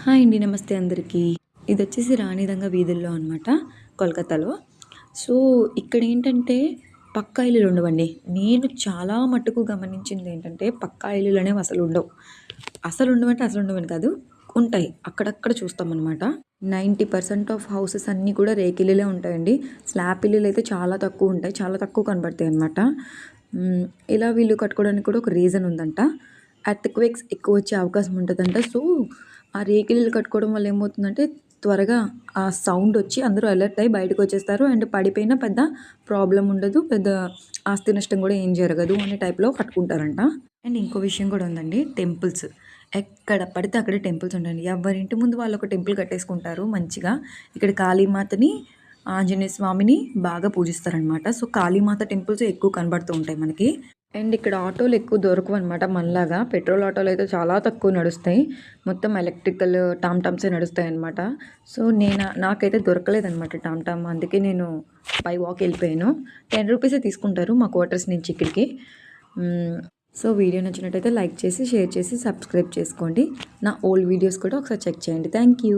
Hi అండి. నమస్తే అందరికీ. ఇదొచ్చేసి రాణిదంగ వీధుల్లో అనమాట కోల్కతాలో. సో, ఇక్కడేంటంటే పక్కా ఇల్లులుండవండి. నేను చాలా మట్టుకు గమనించిందేంటంటే పక్కా ఇల్లులనేవి అసలుండవు. అసలుండవంటే అసలుండవని కాదు. ఉంటాయి. అక్కడక్కడ చూస్తామనమాట. 90% ఆఫ్ హౌసెస్ అన్నీ కూడా రేకిల్లులే ఉంటాయండి. స్లాబ్ ఇల్లులైతే చాలా తక్కువుంటాయి. చాలా తక్కువ కనబడతాయనమాట. హ్మ్. ఇలా వీళ్ళు కట్టుకోవడానికి కూడా ఒక రీజన్ ఉందంట. ఎర్త్‌క్వేక్స్ ఎక్కువొచ్చే అవకాశం ఉంటదంట. సో, ఆ రేకులిల్లు కట్టుకోవడం వల్ల ఏమవుతుందంటే, త్వరగా ఆ సౌండొచ్చి అందరూ అలర్ట్ అయ్యి బయటకొచ్చేస్తారు. అండ్ పడిపోయినా పెద్ద ప్రాబ్లమ్ ఉండదు. పెద్ద ఆస్తి నష్టం గూడా ఏం జరగదు అనే టైప్‌లో కట్టుకుంటారంట. అండ్ ఇంకో విషయం కూడా ఉందండి. టెంపుల్స్. ఎక్కడ పడితే అక్కడే టెంపుల్స్ ఉంటాయండి. ఎవరింటి ముందు వాళ్ళొక టెంపుల్ కట్టేసుకుంటారు మంచిగా. ఇక్కడ కాళీమాతని, ఆంజనేయ స్వామిని బాగా పూజిస్తారనమాట. సో, కాళీమాత టెంపుల్స్ ఎక్కువ కనబడుతూ ఉంటాయి మనకి. అండ్ ఇక్కడ ఆటోలు ఎక్కువ దొరకవనమాట మనలాగా. పెట్రోల్ ఆటోలయితే చాలా తక్కువ నడుస్తాయి. మొత్తం ఎలక్ట్రికల్ టామ్ టామ్సే నడుస్తాయనమాట. సో, నాకైతే దొరకలేదనమాట టామ్ టామ్. అందుకే నేను బై వాక్ ఎళ్ళిపోయాను. రూ. 10 తీసుకుంటారు మా క్వార్టర్స్ నుంచి ఇక్కడికి. సో, వీడియో నచ్చినట్టయితే లైక్ చేసి, షేర్ చేసి, సబ్స్క్రైబ్ చేసుకోండి. నా ఓల్డ్ వీడియోస్ కూడా ఒకసారి చెక్ చేయండి. Thank you.